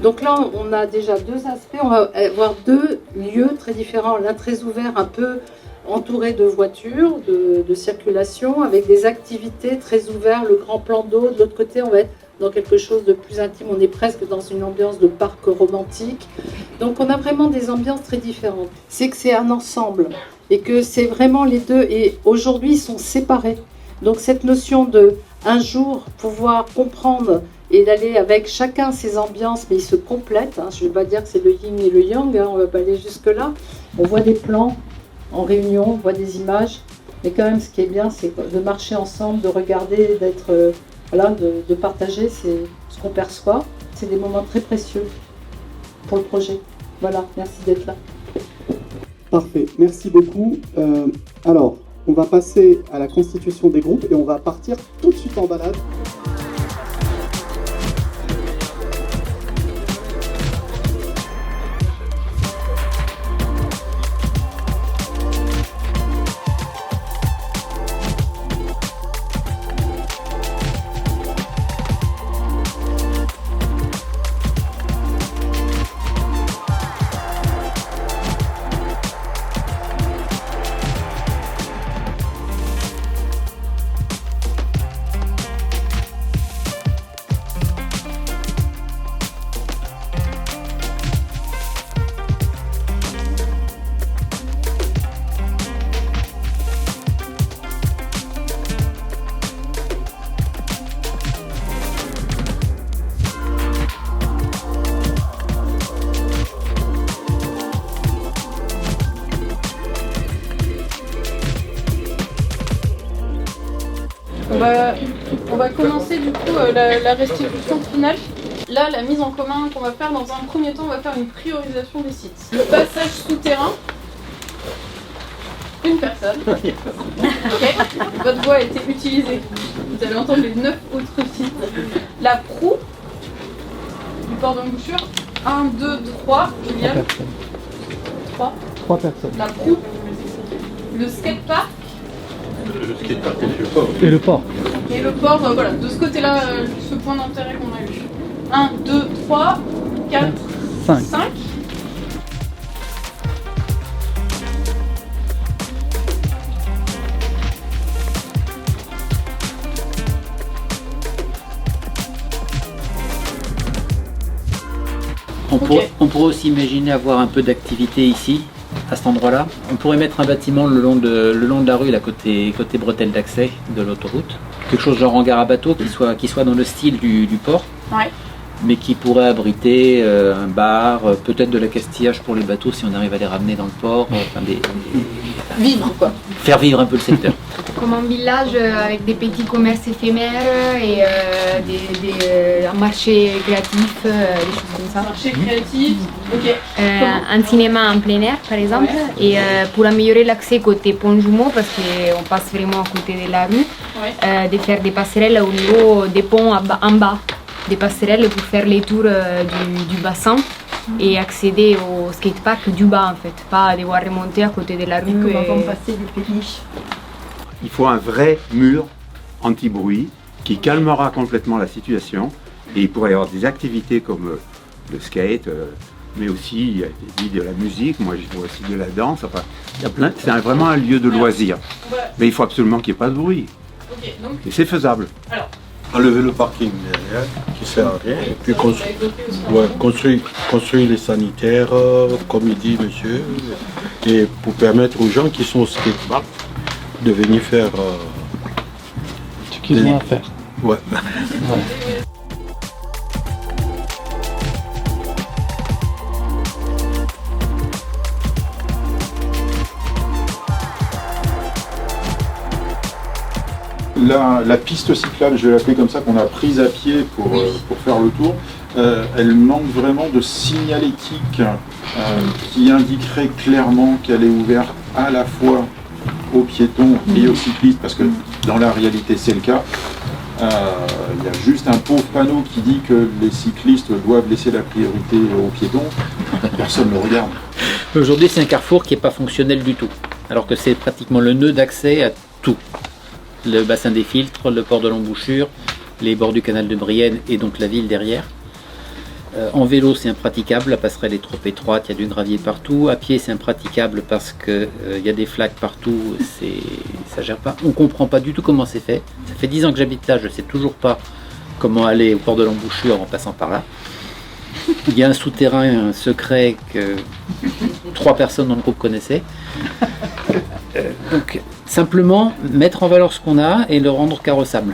Donc là, on a déjà deux aspects. On va avoir deux lieux très différents. L'un très ouvert, un peu entouré de voitures, de circulation, avec des activités très ouvertes, le grand plan d'eau. De l'autre côté, on va être dans quelque chose de plus intime. On est presque dans une ambiance de parc romantique. Donc on a vraiment des ambiances très différentes. C'est que c'est un ensemble et que c'est vraiment les deux. Et aujourd'hui, ils sont séparés. Donc cette notion de un jour pouvoir comprendre et d'aller avec chacun ses ambiances, mais ils se complètent. Je ne vais pas dire que c'est le yin et le yang, on ne va pas aller jusque-là. On voit des plans en réunion, on voit des images, mais quand même ce qui est bien, c'est de marcher ensemble, de regarder, d'être, voilà, de partager ce qu'on perçoit. C'est des moments très précieux pour le projet. Voilà, merci d'être là. Parfait, merci beaucoup. Alors, on va passer à la constitution des groupes et on va partir tout de suite en balade. On va commencer du coup la restitution finale. Là, la mise en commun qu'on va faire, dans un premier temps, on va faire une priorisation des sites. Le passage souterrain, une personne. Okay. Votre voix a été utilisée. Vous allez entendre les 9 autres sites. La proue du port d'embouchure. 1, 2, 3. Juliane. 3 personnes. La proue. Le skatepark. Le skatepark et le port. Et le port, voilà, de ce côté-là, ce point d'intérêt qu'on a eu. 1, 2, 3, 4, 5. On pourrait aussi imaginer avoir un peu d'activité ici, à cet endroit-là. On pourrait mettre un bâtiment le long de la rue, là, côté bretelle d'accès de l'autoroute. Quelque chose genre hangar à bateau qui soit dans le style du port, Ouais. mais qui pourrait abriter un bar, peut-être de l'accastillage pour les bateaux si on arrive à les ramener dans le port. Vivre, quoi. Faire vivre un peu le secteur. Comme un village avec des petits commerces éphémères et un marché créatif, des choses comme ça. Marché créatif, ok. Un cinéma en plein air par exemple, et pour améliorer l'accès côté pont Jumeau, parce qu'on passe vraiment à côté de la rue, de faire des passerelles au niveau des ponts en bas, des passerelles pour faire les tours du bassin et accéder au skatepark du bas en fait, pas devoir remonter à côté de la rue. Comment vont passer les péniches. Il faut un vrai mur anti-bruit qui calmera complètement la situation et il pourrait y avoir des activités comme le skate, mais aussi il y a dit de la musique, moi je vois aussi de la danse, enfin, il y a plein, c'est vraiment un lieu de loisir. Mais il faut absolument qu'il n'y ait pas de bruit. Okay, donc, et c'est faisable. Alors, enlever le parking derrière qui sert à rien et puis construire les sanitaires comme il dit monsieur et pour permettre aux gens qui sont au skatepark de venir faire ce qu'ils ont à faire. Ouais. La piste cyclable, je vais l'appeler comme ça, qu'on a prise à pied pour faire le tour, elle manque vraiment de signalétique qui indiquerait clairement qu'elle est ouverte à la fois aux piétons et aux cyclistes, parce que dans la réalité c'est le cas. Il y a juste un pauvre panneau qui dit que les cyclistes doivent laisser la priorité aux piétons. Personne ne le regarde. Aujourd'hui c'est un carrefour qui n'est pas fonctionnel du tout, alors que c'est pratiquement le nœud d'accès à tout. le bassin des filtres, le port de l'embouchure, les bords du canal de Brienne et donc la ville derrière. En vélo, c'est impraticable, la passerelle est trop étroite, il y a du gravier partout. À pied, c'est impraticable parce qu'il y a des flaques partout, ça gère pas. On comprend pas du tout comment c'est fait. Ça fait 10 ans que j'habite là, je sais toujours pas comment aller au port de l'embouchure en passant par là. Il y a un souterrain secret que 3 personnes dans le groupe connaissaient. Donc, simplement mettre en valeur ce qu'on a et le rendre carrossable.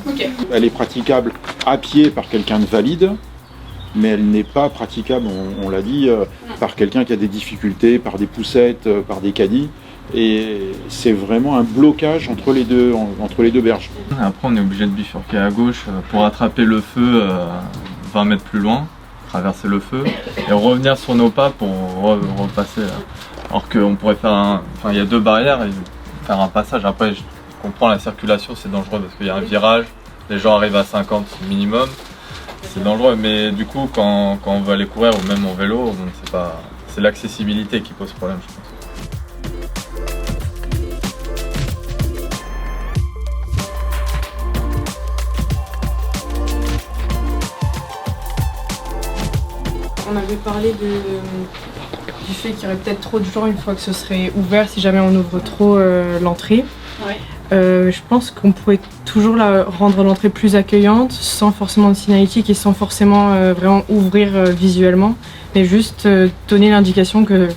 Ok. Elle est praticable à pied par quelqu'un de valide, mais elle n'est pas praticable, on l'a dit, par quelqu'un qui a des difficultés, par des poussettes, par des caddies. Et c'est vraiment un blocage entre les deux berges. Après, on est obligé de bifurquer à gauche pour attraper le feu 20 mètres plus loin, traverser le feu et revenir sur nos pas pour repasser. Alors qu'on pourrait faire il y a 2 barrières et faire un passage. Après, je comprends la circulation, c'est dangereux parce qu'il y a un virage, les gens arrivent à 50 minimum. C'est dangereux, mais du coup, quand on veut aller courir ou même en vélo, c'est l'accessibilité qui pose problème, je pense. On avait parlé du fait qu'il y aurait peut-être trop de gens une fois que ce serait ouvert si jamais on ouvre trop l'entrée. Ouais. Je pense qu'on pourrait toujours rendre l'entrée plus accueillante sans forcément de signalétique et sans forcément vraiment ouvrir visuellement, mais juste donner l'indication que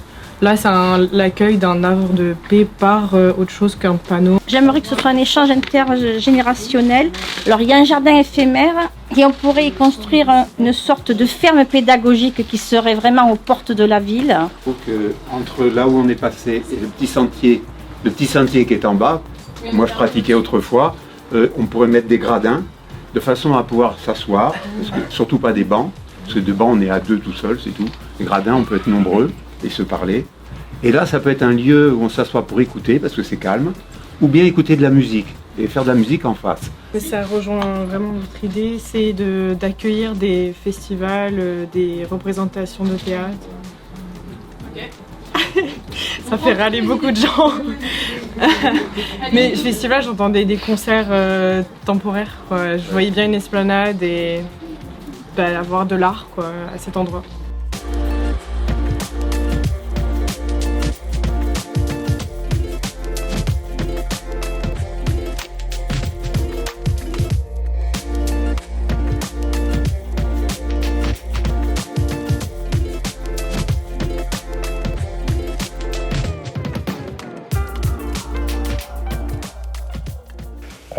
là c'est l'accueil d'un havre de paix par autre chose qu'un panneau. J'aimerais que ce soit un échange intergénérationnel. Alors il y a un jardin éphémère et on pourrait y construire une sorte de ferme pédagogique qui serait vraiment aux portes de la ville. Il faut que entre là où on est passé et le petit sentier qui est en bas, moi je pratiquais autrefois, on pourrait mettre des gradins de façon à pouvoir s'asseoir, surtout pas des bancs, parce que de bancs on est à 2 tout seul, c'est tout. Les gradins on peut être nombreux et se parler. Et là ça peut être un lieu où on s'assoit pour écouter parce que c'est calme, ou bien écouter de la musique et faire de la musique en face. Ça rejoint vraiment notre idée, c'est d'accueillir des festivals, des représentations de théâtre. Ça fait râler beaucoup de gens. Mais festival, j'entendais des concerts temporaires, quoi. Je voyais bien une esplanade et avoir de l'art, quoi, à cet endroit.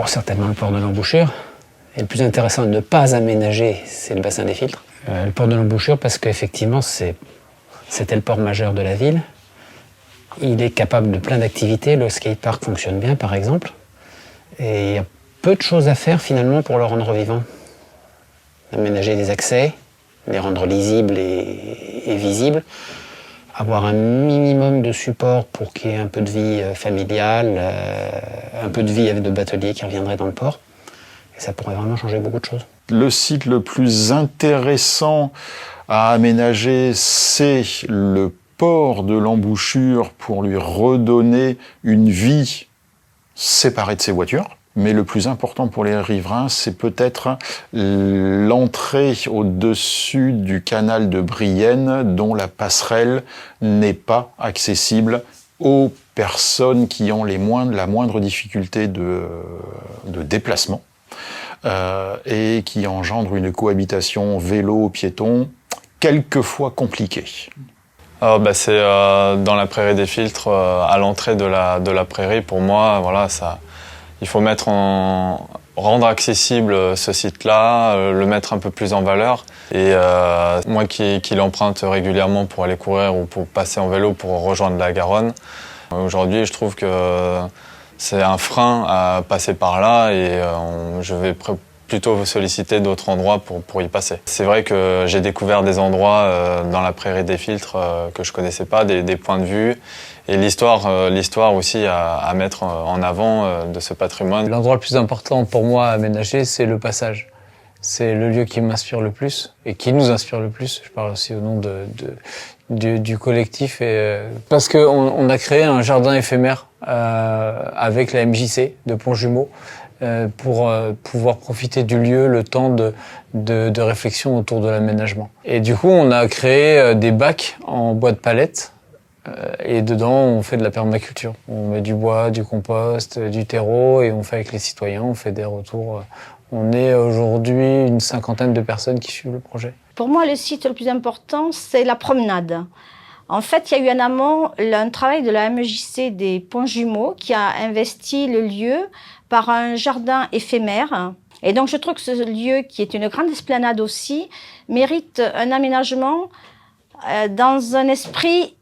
Certainement le port de l'embouchure. Et le plus intéressant à ne pas aménager, c'est le bassin des filtres. Le port de l'embouchure, parce qu'effectivement, c'était le port majeur de la ville. Il est capable de plein d'activités. Le skatepark fonctionne bien, par exemple. Et il y a peu de choses à faire, finalement, pour le rendre vivant. Aménager des accès, les rendre lisibles et visibles. Avoir un minimum de support pour qu'il y ait un peu de vie familiale, un peu de vie avec de bateliers qui reviendraient dans le port. Et ça pourrait vraiment changer beaucoup de choses. Le site le plus intéressant à aménager, c'est le port de l'embouchure pour lui redonner une vie séparée de ses voitures. Mais le plus important pour les riverains, c'est peut-être l'entrée au-dessus du canal de Brienne, dont la passerelle n'est pas accessible aux personnes qui ont la moindre difficulté de déplacement et qui engendrent une cohabitation vélo-piéton quelquefois compliquée. C'est dans la prairie des filtres, à l'entrée de la prairie. Pour moi, voilà, il faut rendre accessible ce site-là, le mettre un peu plus en valeur. Et moi qui l'emprunte régulièrement pour aller courir ou pour passer en vélo pour rejoindre la Garonne, aujourd'hui je trouve que c'est un frein à passer par là et je vais plutôt solliciter d'autres endroits pour y passer. C'est vrai que j'ai découvert des endroits dans la prairie des filtres que je connaissais pas, des points de vue. Et l'histoire aussi à mettre en avant de ce patrimoine. L'endroit le plus important pour moi à aménager, c'est le passage. C'est le lieu qui m'inspire le plus et qui nous inspire le plus. Je parle aussi au nom du collectif parce qu'on a créé un jardin éphémère avec la MJC de Pont-Jumeau pour pouvoir profiter du lieu le temps de réflexion autour de l'aménagement. Et du coup, on a créé des bacs en bois de palette et dedans, on fait de la permaculture. On met du bois, du compost, du terreau et on fait avec les citoyens, on fait des retours. On est aujourd'hui une 50aine de personnes qui suivent le projet. Pour moi, le site le plus important, c'est la promenade. En fait, il y a eu en amont un travail de la MJC des Ponts-Jumeaux qui a investi le lieu par un jardin éphémère. Et donc, je trouve que ce lieu, qui est une grande esplanade aussi, mérite un aménagement dans un esprit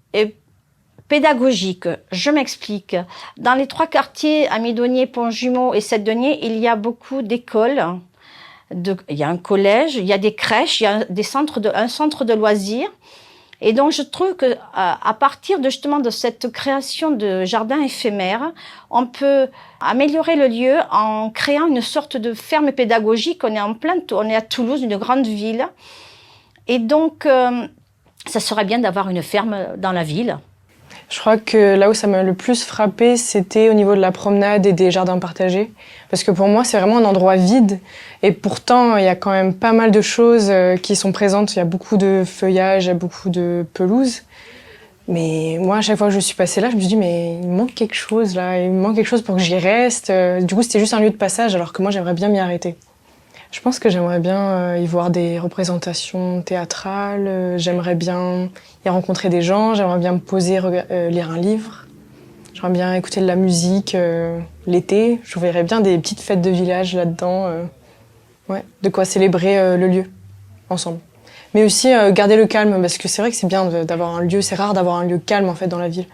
pédagogique. Je m'explique. Dans les 3 quartiers, Amidonnier, Pont-Jumeau et Sept-Deniers, il y a beaucoup d'écoles. Il y a un collège, il y a des crèches, il y a un centre de loisirs. Et donc, je trouve que à partir justement de cette création de jardin éphémère, on peut améliorer le lieu en créant une sorte de ferme pédagogique. On est à Toulouse, une grande ville. Et donc, ça serait bien d'avoir une ferme dans la ville. Je crois que là où ça m'a le plus frappé, c'était au niveau de la promenade et des jardins partagés. Parce que pour moi, c'est vraiment un endroit vide. Et pourtant, il y a quand même pas mal de choses qui sont présentes. Il y a beaucoup de feuillage, il y a beaucoup de pelouse. Mais moi, à chaque fois que je suis passée là, je me suis dit, mais il manque quelque chose là. Il manque quelque chose pour que j'y reste. Du coup, c'était juste un lieu de passage, alors que moi, j'aimerais bien m'y arrêter. Je pense que j'aimerais bien y voir des représentations théâtrales, j'aimerais bien y rencontrer des gens, j'aimerais bien me poser, lire un livre, j'aimerais bien écouter de la musique l'été, je verrais bien des petites fêtes de village là-dedans, ouais, de quoi célébrer le lieu ensemble. Mais aussi garder le calme, parce que c'est vrai que c'est bien d'avoir un lieu, c'est rare d'avoir un lieu calme en fait dans la ville.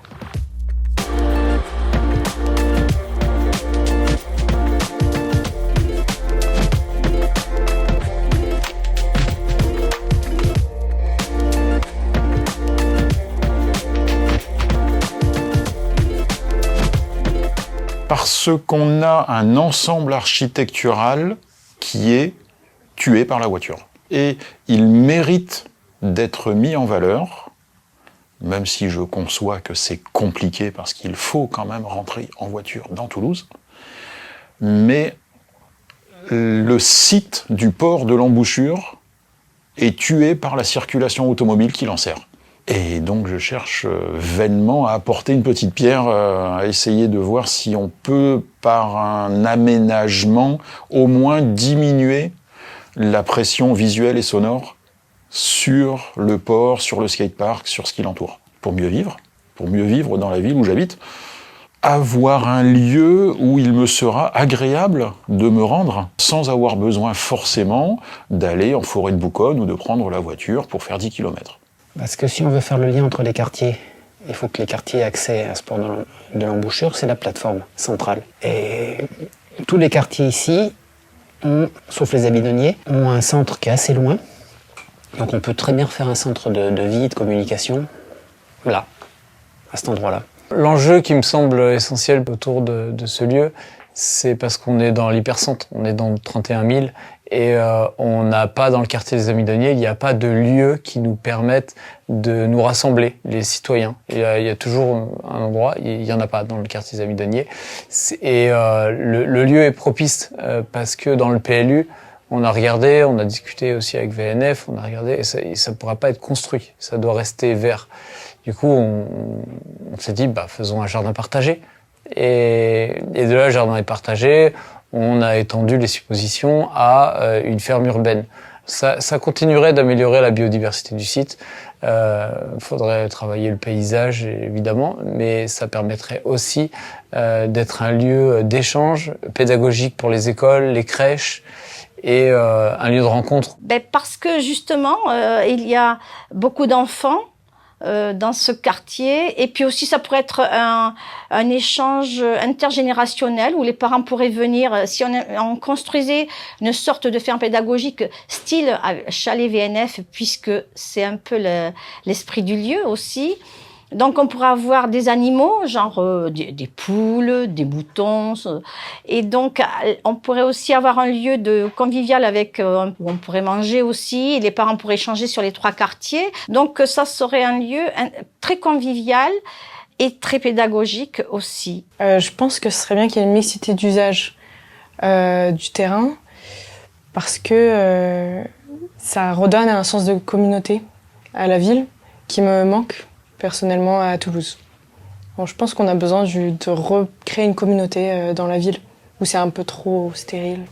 Parce qu'on a un ensemble architectural qui est tué par la voiture. Et il mérite d'être mis en valeur, même si je conçois que c'est compliqué parce qu'il faut quand même rentrer en voiture dans Toulouse. Mais le site du port de l'Embouchure est tué par la circulation automobile qui l'en sert. Et donc je cherche vainement à apporter une petite pierre, à essayer de voir si on peut, par un aménagement, au moins diminuer la pression visuelle et sonore sur le port, sur le skatepark, sur ce qui l'entoure. Pour mieux vivre dans la ville où j'habite, avoir un lieu où il me sera agréable de me rendre, sans avoir besoin forcément d'aller en forêt de Bouconne ou de prendre la voiture pour faire 10 km. Parce que si on veut faire le lien entre les quartiers, il faut que les quartiers aient accès à ce port de l'Embouchure, c'est la plateforme centrale. Et tous les quartiers ici, sauf les Amidonniers, ont un centre qui est assez loin. Donc on peut très bien faire un centre de vie, de communication, là, à cet endroit-là. L'enjeu qui me semble essentiel autour de ce lieu, c'est parce qu'on est dans l'hypercentre, on est dans le 31 000, et on n'a pas dans le quartier des Amidonniers, il n'y a pas de lieu qui nous permette de nous rassembler, les citoyens. Il y a toujours un endroit, il n'y en a pas dans le quartier des Amidonniers. Et le lieu est propice parce que dans le PLU, on a regardé, on a discuté aussi avec VNF, on a regardé, et ça ne pourra pas être construit, ça doit rester vert. Du coup, on s'est dit, faisons un jardin partagé. Et de là, le jardin est partagé, on a étendu les suppositions à une ferme urbaine. Ça continuerait d'améliorer la biodiversité du site. Faudrait travailler le paysage, évidemment, mais ça permettrait aussi d'être un lieu d'échange pédagogique pour les écoles, les crèches, et un lieu de rencontre. Parce que justement, il y a beaucoup d'enfants dans ce quartier, et puis aussi ça pourrait être un échange intergénérationnel où les parents pourraient venir, si on construisait une sorte de ferme pédagogique style chalet VNF, puisque c'est un peu l'esprit du lieu aussi, Donc on pourrait avoir des animaux, genre des poules, des moutons. Et donc on pourrait aussi avoir un lieu de convivial avec où on pourrait manger aussi. Et les parents pourraient échanger sur les 3 quartiers. Donc ça serait un lieu très convivial et très pédagogique aussi. Je pense que ce serait bien qu'il y ait une mixité d'usage du terrain parce que ça redonne un sens de communauté à la ville qui me manque personnellement à Toulouse. Bon, je pense qu'on a besoin de recréer une communauté dans la ville où c'est un peu trop stérile.